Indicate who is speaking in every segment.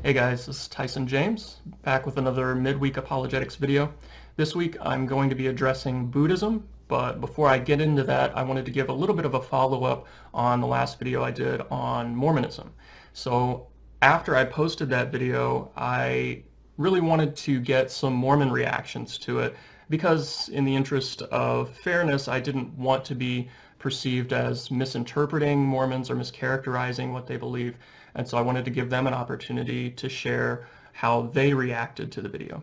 Speaker 1: Hey guys, this is Tyson James, back with another midweek apologetics video. This week I'm going to be addressing Buddhism, but before I get into that, I wanted to give a little bit of a follow-up on the last video I did on Mormonism. So after I posted that video, I really wanted to get some Mormon reactions to it, because in the interest of fairness, I didn't want to be perceived as misinterpreting Mormons or mischaracterizing what they believe. And so I wanted to give them an opportunity to share how they reacted to the video.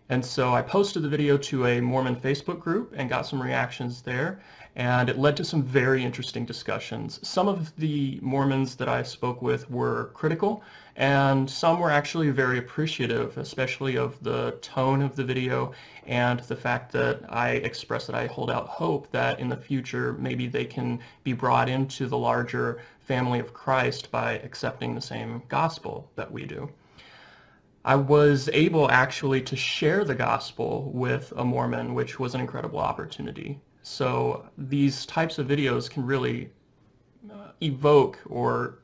Speaker 1: And so I posted the video to a Mormon Facebook group and got some reactions there, and it led to some very interesting discussions. Some of the Mormons that I spoke with were critical, and some were actually very appreciative, especially of the tone of the video and the fact that I expressed that I hold out hope that in the future maybe they can be brought into the larger family of Christ by accepting the same gospel that we do. I was able actually to share the gospel with a Mormon, which was an incredible opportunity. So these types of videos can really evoke or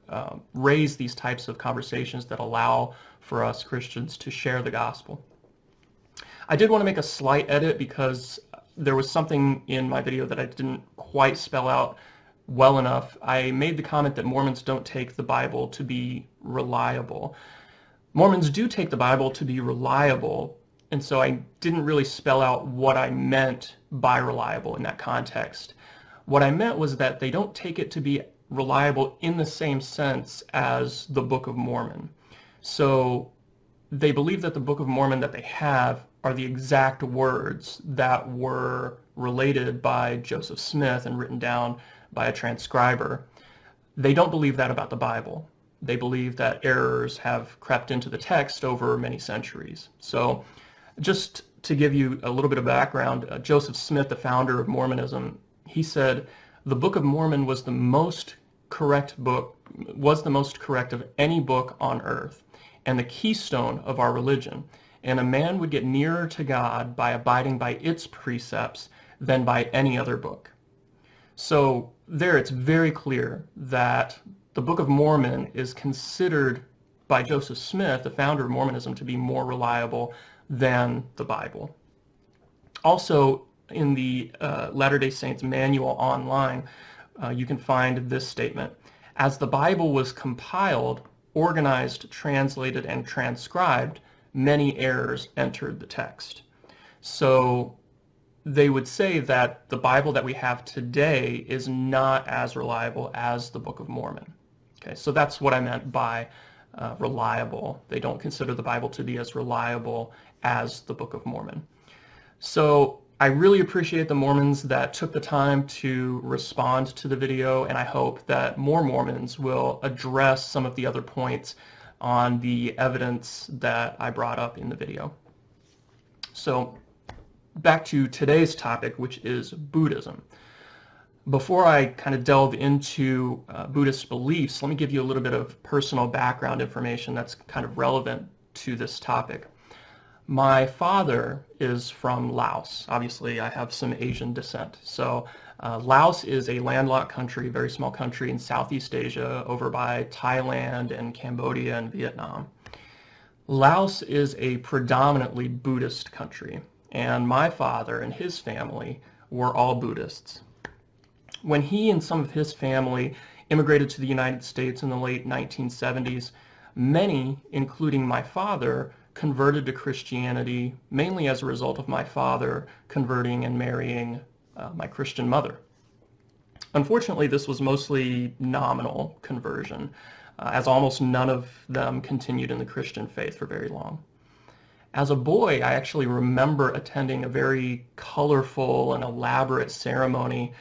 Speaker 1: raise these types of conversations that allow for us Christians to share the gospel. I did want to make a slight edit because there was something in my video that I didn't quite spell out well enough. I made the comment that Mormons don't take the Bible to be reliable. Mormons do take the Bible to be reliable, and so I didn't really spell out what I meant by reliable in that context. What I meant was that they don't take it to be reliable in the same sense as the Book of Mormon. So they believe that the Book of Mormon that they have are the exact words that were related by Joseph Smith and written down by a transcriber. They don't believe that about the Bible. They believe that errors have crept into the text over many centuries. So just to give you a little bit of background, Joseph Smith, the founder of Mormonism, he said, "The Book of Mormon was the most correct of any book on earth, and the keystone of our religion. And a man would get nearer to God by abiding by its precepts than by any other book." So there it's very clear that the Book of Mormon is considered by Joseph Smith, the founder of Mormonism, to be more reliable than the Bible. Also, in the Latter-day Saints Manual online, you can find this statement: "As the Bible was compiled, organized, translated, and transcribed, many errors entered the text." So they would say that the Bible that we have today is not as reliable as the Book of Mormon. Okay, so that's what I meant by reliable. They don't consider the Bible to be as reliable as the Book of Mormon. So I really appreciate the Mormons that took the time to respond to the video, and I hope that more Mormons will address some of the other points on the evidence that I brought up in the video. So back to today's topic, which is Buddhism. Before I kind of delve into Buddhist beliefs, let me give you a little bit of personal background information that's kind of relevant to this topic. My father is from Laos. Obviously, I have some Asian descent. So Laos is a landlocked country, very small country in Southeast Asia, over by Thailand and Cambodia and Vietnam. Laos is a predominantly Buddhist country, and my father and his family were all Buddhists. When he and some of his family immigrated to the United States in the late 1970s, many, including my father, converted to Christianity, mainly as a result of my father converting and marrying my Christian mother. Unfortunately, this was mostly nominal conversion, as almost none of them continued in the Christian faith for very long. As a boy, I actually remember attending a very colorful and elaborate ceremony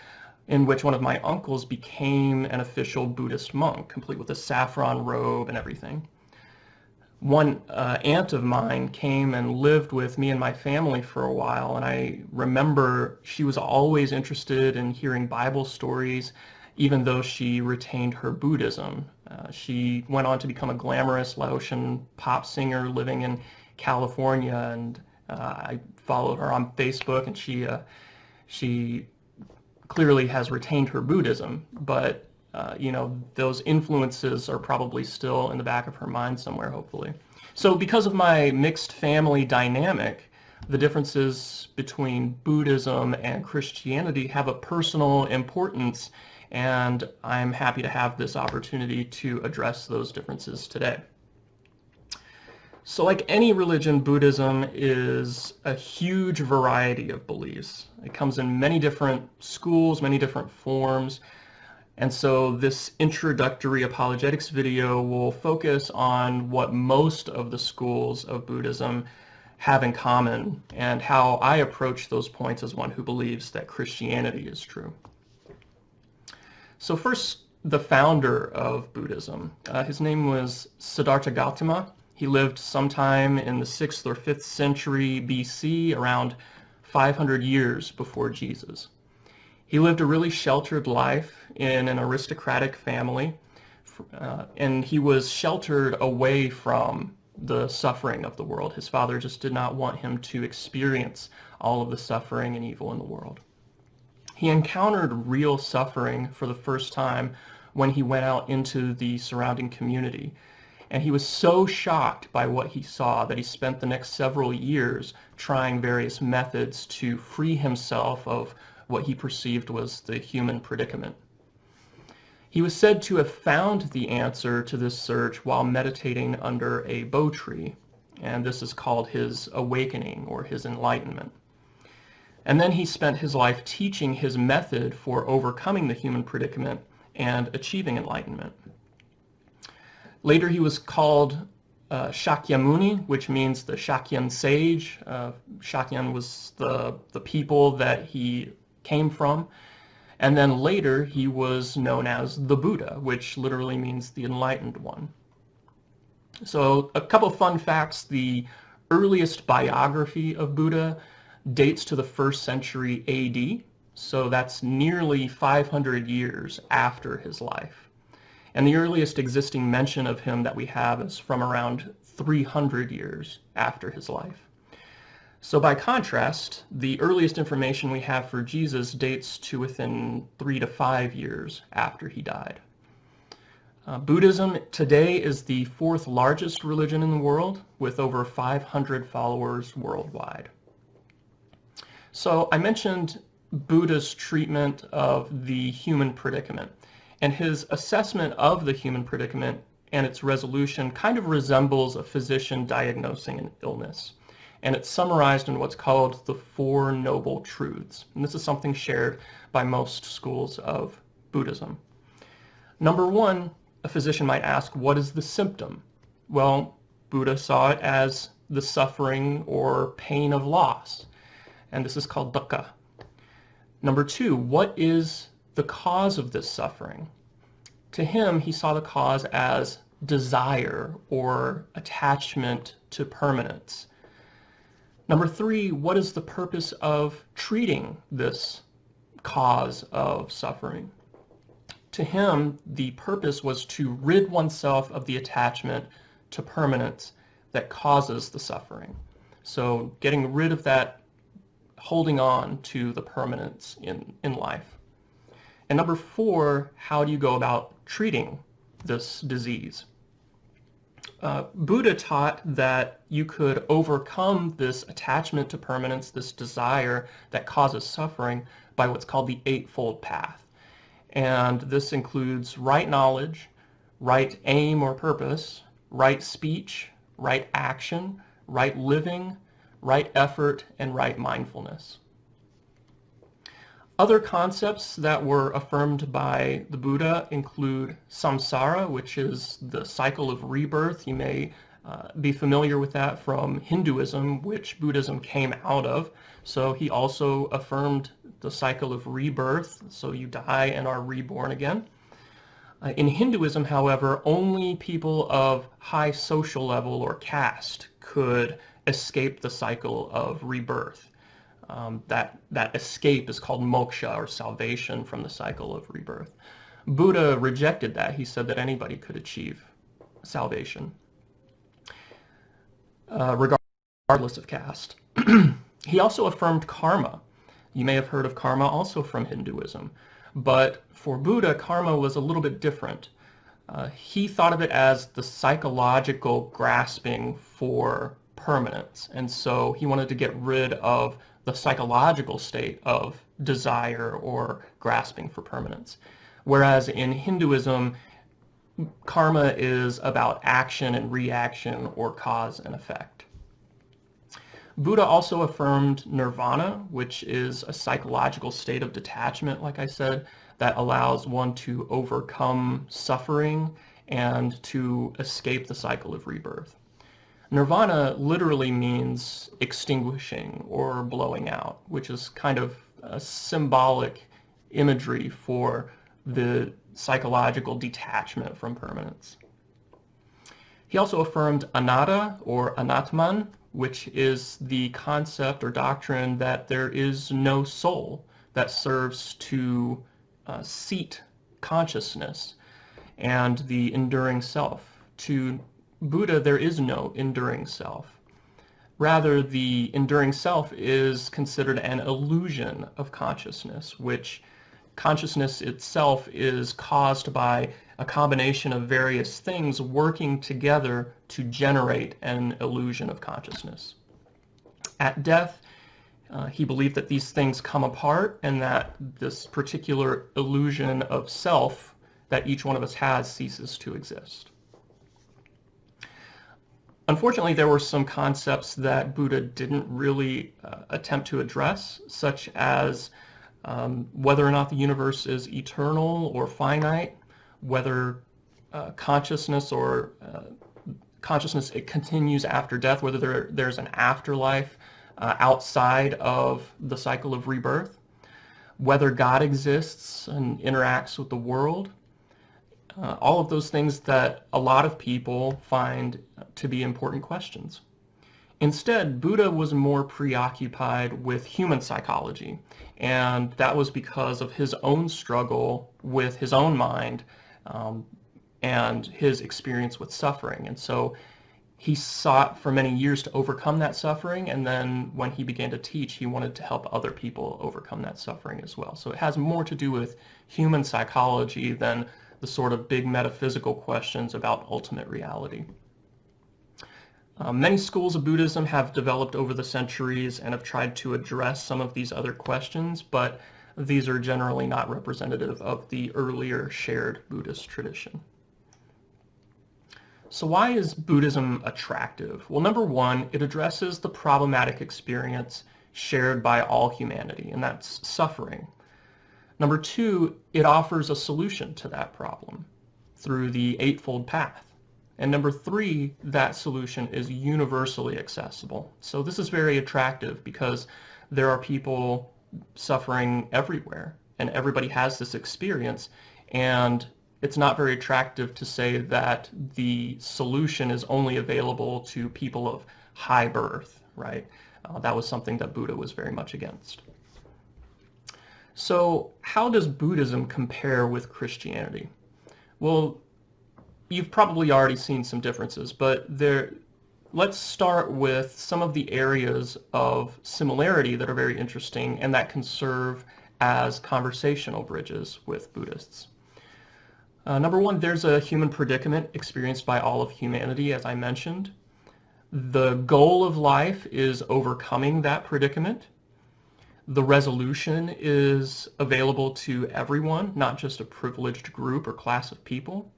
Speaker 1: in which one of my uncles became an official Buddhist monk, complete with a saffron robe and everything. One aunt of mine came and lived with me and my family for a while, and I remember she was always interested in hearing Bible stories, even though she retained her Buddhism. She went on to become a glamorous Laotian pop singer living in California, and I followed her on Facebook, and she clearly has retained her Buddhism, but those influences are probably still in the back of her mind somewhere, hopefully. So because of my mixed family dynamic, the differences between Buddhism and Christianity have a personal importance, and I'm happy to have this opportunity to address those differences today. So like any religion, Buddhism is a huge variety of beliefs. It comes in many different schools, many different forms. And so this introductory apologetics video will focus on what most of the schools of Buddhism have in common and how I approach those points as one who believes that Christianity is true. So first, the founder of Buddhism. His name was Siddhartha Gautama. He lived sometime in the 6th or 5th century BC, around 500 years before Jesus. He lived a really sheltered life in an aristocratic family, and he was sheltered away from the suffering of the world. His father just did not want him to experience all of the suffering and evil in the world. He encountered real suffering for the first time when he went out into the surrounding community. And he was so shocked by what he saw that he spent the next several years trying various methods to free himself of what he perceived was the human predicament. He was said to have found the answer to this search while meditating under a bo tree, and this is called his awakening or his enlightenment. And then he spent his life teaching his method for overcoming the human predicament and achieving enlightenment. Later he was called Shakyamuni, which means the Shakyan sage. Shakyan was the people that he came from. And then later he was known as the Buddha, which literally means the enlightened one. So a couple fun facts. The earliest biography of Buddha dates to the 1st century AD. So that's nearly 500 years after his life. And the earliest existing mention of him that we have is from around 300 years after his life. So by contrast, the earliest information we have for Jesus dates to within 3 to 5 years after he died. Buddhism today is the 4th largest religion in the world, with over 500 followers worldwide. So I mentioned Buddha's treatment of the human predicament, and his assessment of the human predicament and its resolution kind of resembles a physician diagnosing an illness. And it's summarized in what's called the 4 Noble Truths. And this is something shared by most schools of Buddhism. Number 1, a physician might ask, what is the symptom? Well, Buddha saw it as the suffering or pain of loss. And this is called dukkha. Number 2, what is the cause of this suffering? To him, he saw the cause as desire or attachment to permanence. Number 3, what is the purpose of treating this cause of suffering? To him, the purpose was to rid oneself of the attachment to permanence that causes the suffering. So getting rid of that holding on to the permanence in life. And number 4, how do you go about treating this disease? Buddha taught that you could overcome this attachment to permanence, this desire that causes suffering, by what's called the Eightfold Path. And this includes right knowledge, right aim or purpose, right speech, right action, right living, right effort, and right mindfulness. Other concepts that were affirmed by the Buddha include samsara, which is the cycle of rebirth. You may be familiar with that from Hinduism, which Buddhism came out of. So he also affirmed the cycle of rebirth, so you die and are reborn again. In Hinduism, however, only people of high social level or caste could escape the cycle of rebirth. That escape is called moksha, or salvation from the cycle of rebirth. Buddha rejected that. He said that anybody could achieve salvation, regardless of caste. He also affirmed karma. You may have heard of karma also from Hinduism. But for Buddha, karma was a little bit different. He thought of it as the psychological grasping for permanence. And so he wanted to get rid of the psychological state of desire or grasping for permanence. Whereas in Hinduism, karma is about action and reaction or cause and effect. Buddha also affirmed nirvana, which is a psychological state of detachment, like I said, that allows one to overcome suffering and to escape the cycle of rebirth. Nirvana literally means extinguishing or blowing out, which is kind of a symbolic imagery for the psychological detachment from permanence. He also affirmed anatta or anatman, which is the concept or doctrine that there is no soul that serves to seat consciousness and the enduring self. To Buddha, there is no enduring self. Rather, the enduring self is considered an illusion of consciousness, which consciousness itself is caused by a combination of various things working together to generate an illusion of consciousness. At death, he believed that these things come apart and that this particular illusion of self that each one of us has ceases to exist. Unfortunately, there were some concepts that Buddha didn't really attempt to address, such as whether or not the universe is eternal or finite, whether consciousness it continues after death, whether there's an afterlife outside of the cycle of rebirth, whether God exists and interacts with the world, all of those things that a lot of people find to be important questions. Instead, Buddha was more preoccupied with human psychology, and that was because of his own struggle with his own mind and his experience with suffering. And so he sought for many years to overcome that suffering, and then when he began to teach, he wanted to help other people overcome that suffering as well. So it has more to do with human psychology than the sort of big metaphysical questions about ultimate reality. Many schools of Buddhism have developed over the centuries and have tried to address some of these other questions, but these are generally not representative of the earlier shared Buddhist tradition. So why is Buddhism attractive? Well, number one, it addresses the problematic experience shared by all humanity, and that's suffering. Number two, it offers a solution to that problem through the Eightfold Path. And number three, that solution is universally accessible. So this is very attractive because there are people suffering everywhere, and everybody has this experience, and it's not very attractive to say that the solution is only available to people of high birth, right? That was something that Buddha was very much against. So how does Buddhism compare with Christianity? Well, you've probably already seen some differences, but let's start with some of the areas of similarity that are very interesting and that can serve as conversational bridges with Buddhists. Number one, there's a human predicament experienced by all of humanity, as I mentioned. The goal of life is overcoming that predicament. The resolution is available to everyone, not just a privileged group or class of people.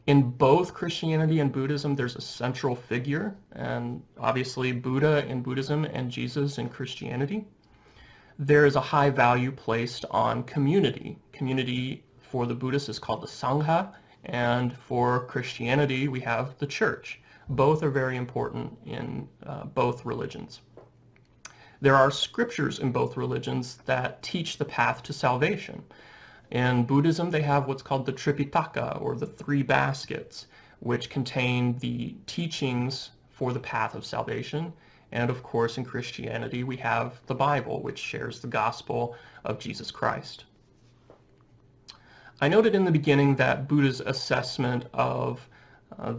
Speaker 1: In both Christianity and Buddhism, there's a central figure, and obviously Buddha in Buddhism and Jesus in Christianity. There is a high value placed on community. Community for the Buddhists is called the Sangha, and for Christianity we have the church. Both are very important in both religions. There are scriptures in both religions that teach the path to salvation. In Buddhism, they have what's called the Tripitaka, or the three baskets, which contain the teachings for the path of salvation. And of course, in Christianity, we have the Bible, which shares the gospel of Jesus Christ. I noted in the beginning that Buddha's assessment of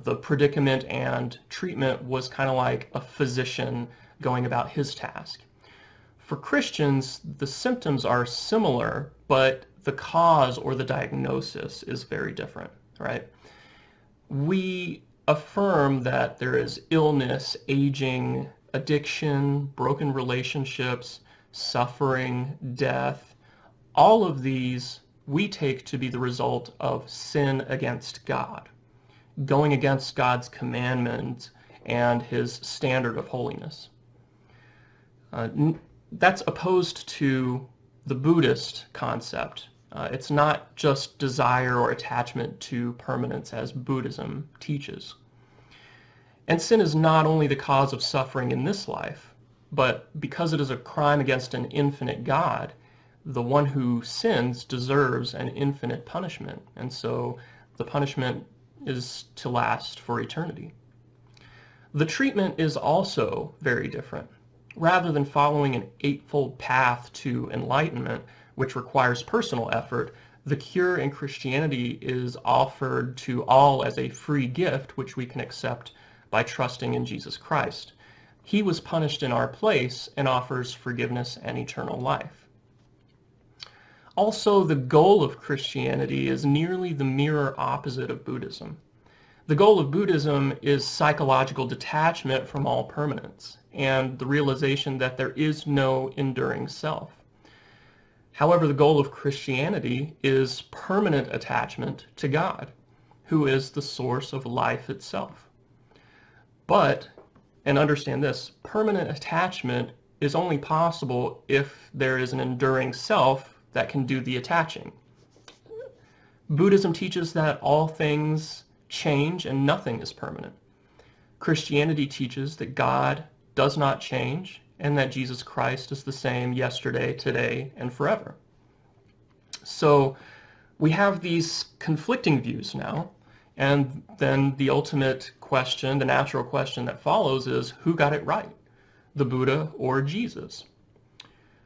Speaker 1: the predicament and treatment was kind of like a physician going about his task. For Christians, the symptoms are similar, but the cause or the diagnosis is very different, right? We affirm that there is illness, aging, addiction, broken relationships, suffering, death. All of these we take to be the result of sin against God, going against God's commandments and his standard of holiness. That's opposed to the Buddhist concept. It's not just desire or attachment to permanence as Buddhism teaches. And sin is not only the cause of suffering in this life, but because it is a crime against an infinite God, the one who sins deserves an infinite punishment, and so the punishment is to last for eternity. The treatment is also very different. Rather than following an eightfold path to enlightenment, which requires personal effort, the cure in Christianity is offered to all as a free gift, which we can accept by trusting in Jesus Christ. He was punished in our place and offers forgiveness and eternal life. Also, the goal of Christianity is nearly the mirror opposite of Buddhism. The goal of Buddhism is psychological detachment from all permanence and the realization that there is no enduring self. However, the goal of Christianity is permanent attachment to God, who is the source of life itself. But, and understand this, permanent attachment is only possible if there is an enduring self that can do the attaching. Buddhism teaches that all things change and nothing is permanent. Christianity teaches that God does not change and that Jesus Christ is the same yesterday, today, and forever. So we have these conflicting views now, and then the ultimate question, the natural question that follows is, who got it right, the Buddha or Jesus?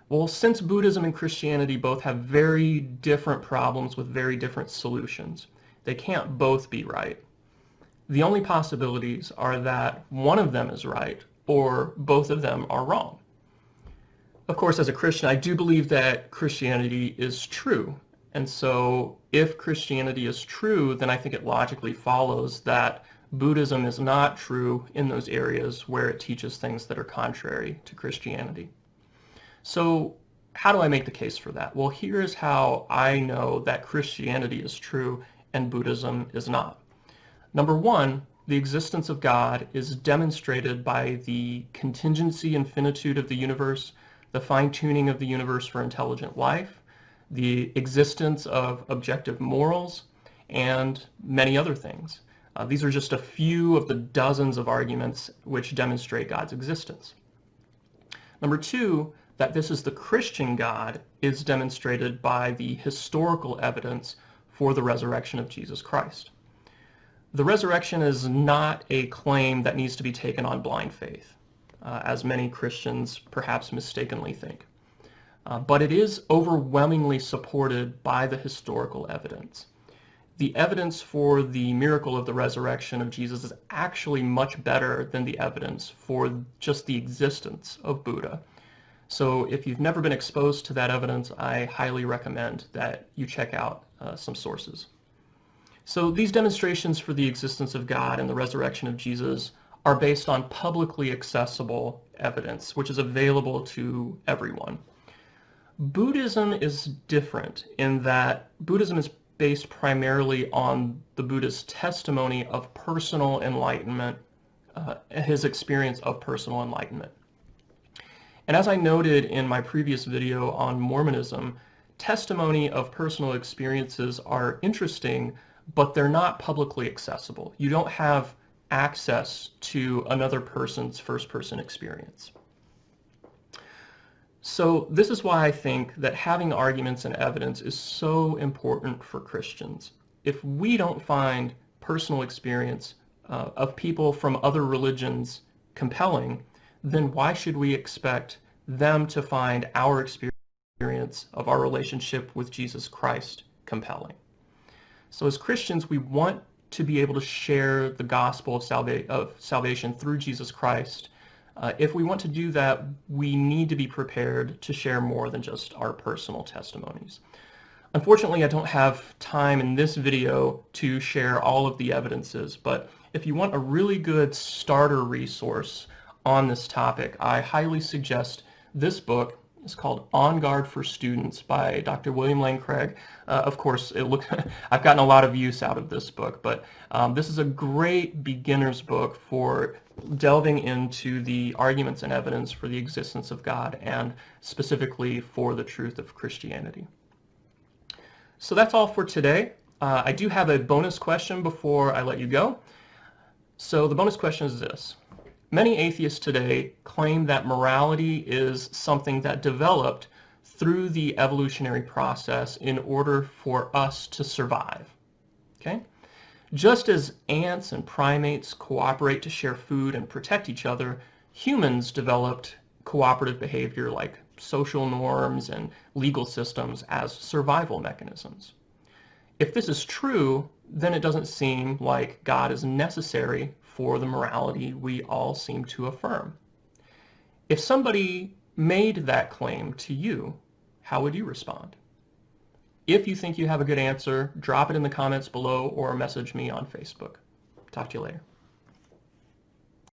Speaker 1: Well, since Buddhism and Christianity both have very different problems with very different solutions, they can't both be right. The only possibilities are that one of them is right or both of them are wrong. Of course, as a Christian, I do believe that Christianity is true. And so if Christianity is true, then I think it logically follows that Buddhism is not true in those areas where it teaches things that are contrary to Christianity. So how do I make the case for that? Well, here's how I know that Christianity is true and Buddhism is not. Number one, the existence of God is demonstrated by the contingency and finitude of the universe, the fine-tuning of the universe for intelligent life, the existence of objective morals, and many other things. These are just a few of the dozens of arguments which demonstrate God's existence. Number two, that this is the Christian God is demonstrated by the historical evidence for the resurrection of Jesus Christ. The resurrection is not a claim that needs to be taken on blind faith, as many Christians perhaps mistakenly think. But it is overwhelmingly supported by the historical evidence. The evidence for the miracle of the resurrection of Jesus is actually much better than the evidence for just the existence of Buddha. So if you've never been exposed to that evidence, I highly recommend that you check out some sources. So these demonstrations for the existence of God and the resurrection of Jesus are based on publicly accessible evidence, which is available to everyone. Buddhism is different in that Buddhism is based primarily on the Buddha's testimony of personal enlightenment, his experience of personal enlightenment. And as I noted in my previous video on Mormonism, testimony of personal experiences are interesting, but they're not publicly accessible. You don't have access to another person's first-person experience. So this is why I think that having arguments and evidence is so important for Christians. If we don't find personal experience of people from other religions compelling, then why should we expect them to find our experience of our relationship with Jesus Christ compelling? So as Christians, we want to be able to share the gospel of salvation through Jesus Christ. If we want to do that, we need to be prepared to share more than just our personal testimonies. Unfortunately, I don't have time in this video to share all of the evidences, but if you want a really good starter resource on this topic, I highly suggest this book. It's called On Guard for Students by Dr. William Lane Craig. Of course, I've gotten a lot of use out of this book, but this is a great beginner's book for delving into the arguments and evidence for the existence of God and specifically for the truth of Christianity. So that's all for today. I do have a bonus question before I let you go. So the bonus question is this. Many atheists today claim that morality is something that developed through the evolutionary process in order for us to survive. Okay? Just as ants and primates cooperate to share food and protect each other, humans developed cooperative behavior like social norms and legal systems as survival mechanisms. If this is true, then it doesn't seem like God is necessary for the morality we all seem to affirm. If somebody made that claim to you, how would you respond? If you think you have a good answer, drop it in the comments below or message me on Facebook. Talk to you later.